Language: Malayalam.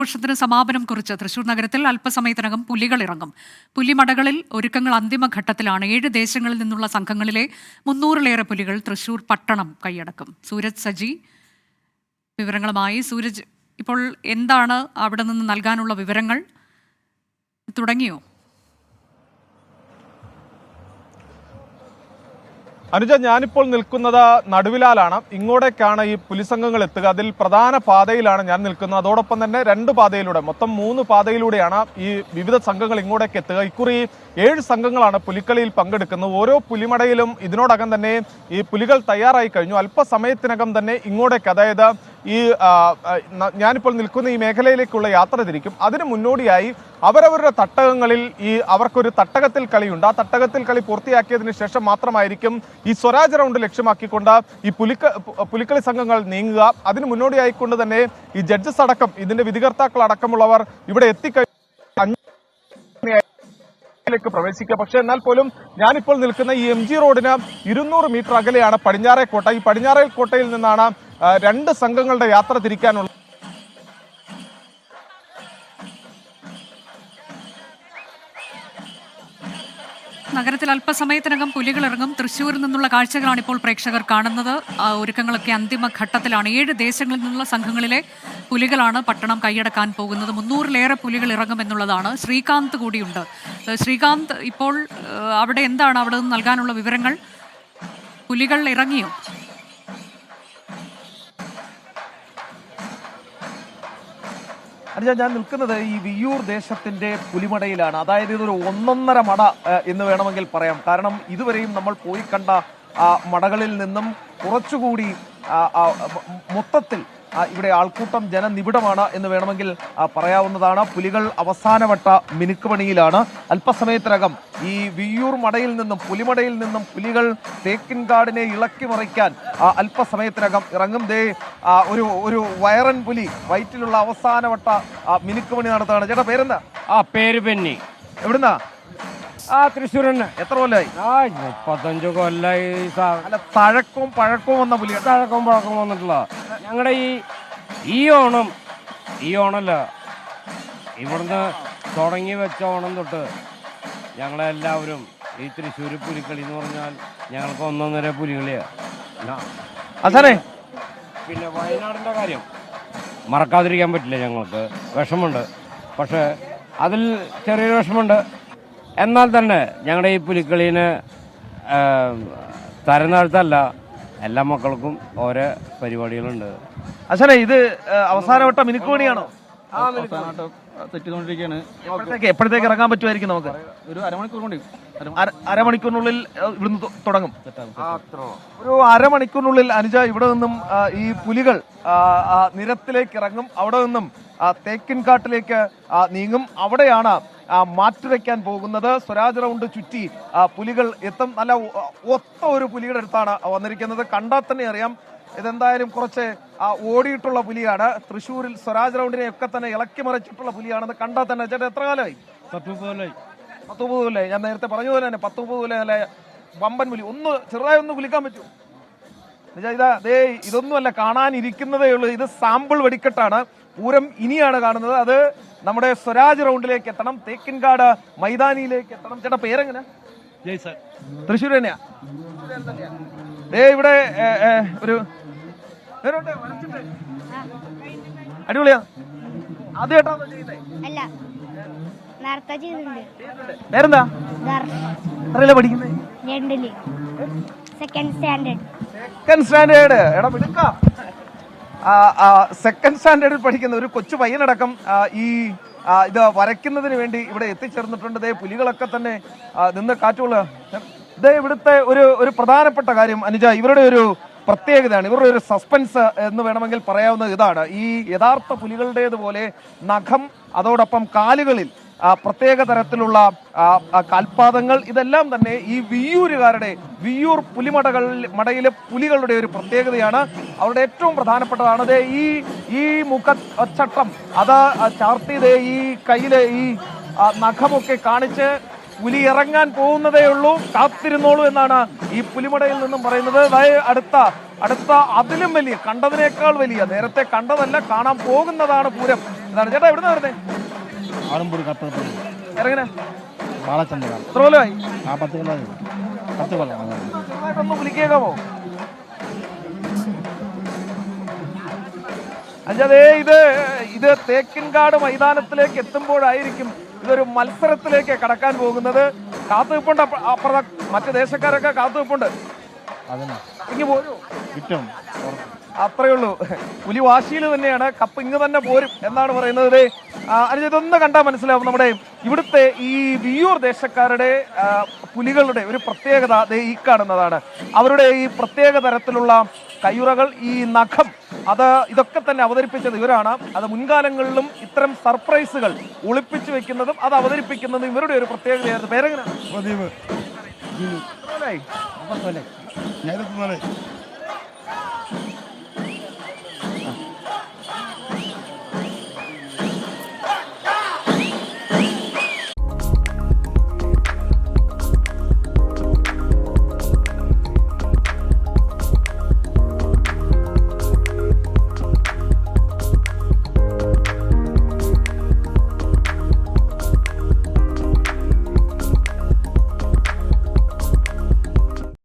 വർഷത്തിന് സമാപനം കുറിച്ച് തൃശൂർ നഗരത്തിൽ അല്പസമയത്തിനകം പുലികൾ ഇറങ്ങും. പുലിമടകളിൽ ഒരുക്കങ്ങൾ അന്തിമഘട്ടത്തിലാണ്. 7 ദേശങ്ങളിൽ നിന്നുള്ള സംഘങ്ങളിലെ 300-ലേറെ പുലികൾ തൃശൂർ പട്ടണം കൈയടക്കും. സൂരജ് സജി വിവരങ്ങളുമായി. സൂരജ്, ഇപ്പോൾ എന്താണ് അവിടെ നിന്ന് നൽകാനുള്ള വിവരങ്ങൾ? തുടങ്ങിയോ? അനുജ, ഞാനിപ്പോൾ നിൽക്കുന്നത് നടുവിലാലാണ്. ഇങ്ങോട്ടേക്കാണ് ഈ പുലിസംഘങ്ങൾ എത്തുക. അതിൽ പ്രധാന പാതയിലാണ് ഞാൻ നിൽക്കുന്നത്. അതോടൊപ്പം തന്നെ 2 പാതയിലൂടെ, മൊത്തം 3 പാതയിലൂടെയാണ് ഈ വിവിധ സംഘങ്ങൾ ഇങ്ങോട്ടേക്ക് എത്തുക. ഇക്കുറി 7 സംഘങ്ങളാണ് പുലിക്കളിയിൽ പങ്കെടുക്കുന്നത്. ഓരോ പുലിമടയിലും ഇതിനോടകം തന്നെ ഈ പുലികൾ തയ്യാറായി കഴിഞ്ഞു. അല്പസമയത്തിനകം തന്നെ ഇങ്ങോട്ടേക്ക്, അതായത് ഈ ഞാനിപ്പോൾ നിൽക്കുന്ന ഈ മേഖലയിലേക്കുള്ള യാത്ര തിരിക്കും. അതിന് മുന്നോടിയായി അവരവരുടെ തട്ടകങ്ങളിൽ അവർക്കൊരു തട്ടകത്തിൽ കളിയുണ്ട്. ആ തട്ടകത്തിൽ കളി പൂർത്തിയാക്കിയതിന് ശേഷം മാത്രമായിരിക്കും ഈ സ്വരാജ് റൗണ്ട് ലക്ഷ്യമാക്കിക്കൊണ്ട് ഈ പുലിക്കളി സംഘങ്ങൾ നീങ്ങുക. അതിന് മുന്നോടിയായിക്കൊണ്ട് തന്നെ ഈ ജഡ്ജസ് അടക്കം, ഇതിന്റെ വിധികർത്താക്കൾ അടക്കമുള്ളവർ ഇവിടെ ലേക്ക് പ്രവേശിക്കുക. പക്ഷെ എന്നാൽ പോലും ഞാനിപ്പോൾ നിൽക്കുന്ന ഈ MG റോഡിന് 200 മീറ്റർ അകലെയാണ് പടിഞ്ഞാറേ കോട്ട. ഈ പടിഞ്ഞാറേ കോട്ടയിൽ നിന്നാണ് 2 സംഘങ്ങളുടെ യാത്ര തിരിക്കാനുള്ളത്. നഗരത്തിൽ അല്പസമയത്തിനകം പുലികൾ ഇറങ്ങും. തൃശ്ശൂരിൽ നിന്നുള്ള കാഴ്ചകളാണ് ഇപ്പോൾ പ്രേക്ഷകർ കാണുന്നത്. ഒരുക്കങ്ങളൊക്കെ അന്തിമഘട്ടത്തിലാണ്. 7 ദേശങ്ങളിൽ നിന്നുള്ള സംഘങ്ങളിലെ പുലികളാണ് പട്ടണം കൈയടക്കാൻ പോകുന്നത്. 300-ലേറെ പുലികൾ ഇറങ്ങുമെന്നുള്ളതാണ്. ശ്രീകാന്ത് കൂടിയുണ്ട്. ശ്രീകാന്ത്, ഇപ്പോൾ അവിടെ എന്താണ് അവിടെ നിന്ന് നൽകാനുള്ള വിവരങ്ങൾ? പുലികൾ ഇറങ്ങിയോ? ഞാൻ നിൽക്കുന്നത് ഈ വിയ്യൂർ ദേശത്തിന്റെ പുലിമടയിലാണ്. അതായത് ഇതൊരു 1.5 മട എന്ന് വേണമെങ്കിൽ പറയാം. കാരണം ഇതുവരെയും നമ്മൾ പോയി കണ്ട മടകളിൽ നിന്നും കുറച്ചുകൂടി മൊത്തത്തിൽ ഇവിടെ ആൾക്കൂട്ടം ജനനിബിഡമാണ് എന്ന് വേണമെങ്കിൽ പറയാവുന്നതാണ്. പുലികൾ അവസാനവട്ട മിനുക്കുപണിയിലാണ്. അല്പസമയത്തിനകം ഈ വിയ്യൂർ മടയിൽ നിന്നും, പുലിമടയിൽ നിന്നും പുലികൾ തേക്കിൻകാടിനെ ഇളക്കി മറിക്കാൻ അല്പസമയത്തിനകം ഇറങ്ങും. ഒരു വയറൻ പുലി വയറ്റിലുള്ള അവസാനവട്ട മിനുക്കുപണി നടത്തുകയാണ്. ചേട്ടാ, പേരെന്താ? പേര് പെന്നി. എവിടുന്നാ? തൃശ്ശൂർ തന്നെ. എത്ര കൊല്ലായി? 35 കൊല്ലായി. അല്ല, തഴക്കവും പഴക്കവും വന്ന പുലി. തഴക്കവും പഴക്കവും വന്നിട്ടുള്ള ഞങ്ങളുടെ ഈ ഓണമല്ല, ഇവിടുന്ന് തുടങ്ങി വെച്ച ഓണം തൊട്ട് ഞങ്ങളെല്ലാവരും ഈ തൃശ്ശൂർ പുലിക്കളി എന്ന് പറഞ്ഞാൽ ഞങ്ങൾക്ക് 1.5 പുലികളിയാണ്. അതെ. പിന്നെ വയനാടിൻ്റെ കാര്യം മറക്കാതിരിക്കാൻ പറ്റില്ല. ഞങ്ങൾക്ക് വിഷമമുണ്ട്, പക്ഷേ അതിൽ ചെറിയൊരു വിഷമമുണ്ട്. എന്നാൽ തന്നെ ഞങ്ങളുടെ ഈ പുലിക്കളീന് തരംതാഴ്ത്തല്ല, എല്ലാ മക്കൾക്കും ഓരോ പരിപാടികളുണ്ട്. അച്ഛനെ, ഇത് അവസാനവട്ട മിനുക്കുപണിയാണോ? തെറ്റിക്കൊണ്ടിരിക്കുകയാണ്. എപ്പോഴത്തേക്ക് ഇറങ്ങാൻ പറ്റുമായിരിക്കും? നമുക്ക് ഒരു അരമണിക്കൂർ കൊണ്ട്, അരമണിക്കൂറിനുള്ളിൽ ഇവിടുന്ന് തുടങ്ങും. ഒരു അരമണിക്കൂറിനുള്ളിൽ അനുജ ഇവിടെ നിന്നും ഈ പുലികൾ നിരത്തിലേക്ക് ഇറങ്ങും. അവിടെ നിന്നും തേക്കിൻകാട്ടിലേക്ക് നീങ്ങും. അവിടെയാണ് മാറ്റുരയ്ക്കാൻ പോകുന്നത്. സ്വരാജ് റൗണ്ട് ചുറ്റി പുലികൾ എത്തും. നല്ല ഒത്ത ഒരു പുലിയുടെ അടുത്താണ് വന്നിരിക്കുന്നത്. കണ്ടാൽ തന്നെ അറിയാം ഇതെന്തായാലും കുറച്ച് ഓടിയിട്ടുള്ള പുലിയാണ്. തൃശ്ശൂരിൽ സ്വരാജ് റൗണ്ടിനെ ഒക്കെ തന്നെ ഇളക്കി മറിച്ചിട്ടുള്ള പുലിയാണെന്ന് കണ്ടാൽ തന്നെ. ചേട്ടാ, എത്ര കാലമായി? 10-30 കൊല്ലായി. ഞാൻ നേരത്തെ പറഞ്ഞ പോലെ തന്നെ 10-30 കൊല്ലം വമ്പൻ പുലി. ചെറുതായി കുലിക്കാൻ പറ്റും? ഇതൊന്നുമല്ല, കാണാനിരിക്കുന്നതേ ഉള്ളൂ. ഇത് സാമ്പിൾ വെടിക്കെട്ടാണ്. പൂരം ഇനിയാണ് കാണുന്നത്. അത് നമ്മുടെ സ്വരാജ് റൗണ്ടിലേക്ക് എത്തണം, തേക്കിൻകാട് മൈതാനിയിലേക്ക് എത്തണം. ചേട്ടാ, പേരെങ്ങനെ? തൃശ്ശൂർ തന്നെയാ? ഇവിടെ ഒരു അടിപൊളിയാ. അത് കേട്ടോ പേരെന്താ? അറിയില്ല. പഠിക്കുന്നത് സെക്കൻഡ് സ്റ്റാൻഡേർഡ്. എടാ, വിടുക്കാം. സെക്കൻഡ് സ്റ്റാൻഡേർഡിൽ പഠിക്കുന്ന ഒരു കൊച്ചു പയ്യനടക്കം ഇത് വരയ്ക്കുന്നതിന് വേണ്ടി ഇവിടെ എത്തിച്ചേർന്നിട്ടുണ്ട്. പുലികളൊക്കെ തന്നെ നിന്ന് കാറ്റുകൊള്ളുക. ഇവിടുത്തെ ഒരു പ്രധാനപ്പെട്ട കാര്യം അനുജ, ഇവരുടെ ഒരു പ്രത്യേകതയാണ്, ഇവരുടെ ഒരു സസ്പെൻസ് എന്ന് വേണമെങ്കിൽ പറയാവുന്നത് ഇതാണ്. ഈ യഥാർത്ഥ പുലികളുടേതുപോലെ നഖം, അതോടൊപ്പം കാലുകളിൽ പ്രത്യേക തരത്തിലുള്ള കാൽപാദങ്ങൾ, ഇതെല്ലാം തന്നെ ഈ വിയ്യൂർ മടയിലെ പുലികളുടെ ഒരു പ്രത്യേകതയാണ്. അവരുടെ ഏറ്റവും പ്രധാനപ്പെട്ടതാണ് ഈ മുഖച്ചട്ടം. അത് ചാർത്തിയത് ഈ കയ്യിലെ ഈ നഖമൊക്കെ കാണിച്ച് പുലി ഇറങ്ങാൻ പോകുന്നതേ ഉള്ളൂ, കാത്തിരുന്നോളൂ എന്നാണ് ഈ പുലിമടയിൽ നിന്നും പറയുന്നത്. അതായത് അടുത്ത അതിലും വലിയ, കണ്ടതിനേക്കാൾ വലിയ, നേരത്തെ കണ്ടതല്ല കാണാൻ പോകുന്നതാണ് പൂരം. എന്താണ് ചേട്ടാ എവിടെ നിന്ന് വരുന്നേ? ഇറങ്ങനെ എത്ര കൊല്ലമായി? ചെറുതായിട്ടൊന്ന് വിളിക്കേക്കാമോ? അഞ്ചതേ ഇത് തേക്കിൻകാട് മൈതാനത്തിലേക്ക് എത്തുമ്പോഴായിരിക്കും ഇതൊരു മത്സരത്തിലേക്ക് കടക്കാൻ പോകുന്നത്. കാത്തുനിൽപ്പുണ്ട്, അപ്പുറത്തെ മറ്റു ദേശക്കാരൊക്കെ കാത്തുനിൽപ്പുണ്ട്. ഇങ്ങ് പോരൂ, അത്രയേ ഉള്ളൂ. പുലി വാശിയിൽ തന്നെയാണ്, കപ്പ് ഇങ്ങ് തന്നെ പോരും എന്നാണ് പറയുന്നത്. അനുജ ഇതൊന്ന് കണ്ടാൽ മനസ്സിലാവും നമ്മുടെ ഇവിടുത്തെ ഈ വിയ്യൂർ ദേശക്കാരുടെ പുലികളുടെ ഒരു പ്രത്യേകത ഈ കാണുന്നതാണ്. അവരുടെ ഈ പ്രത്യേക തരത്തിലുള്ള കയ്യുറകൾ, ഈ നഖം, ഇതൊക്കെ തന്നെ അവതരിപ്പിച്ചത് ഇവരാണ്. അത് മുൻകാലങ്ങളിലും ഇത്തരം സർപ്രൈസുകൾ ഒളിപ്പിച്ചു വെക്കുന്നതും അത് അവതരിപ്പിക്കുന്നതും ഇവരുടെ ഒരു പ്രത്യേകതയായിരുന്നു. പേരെങ്ങനെ?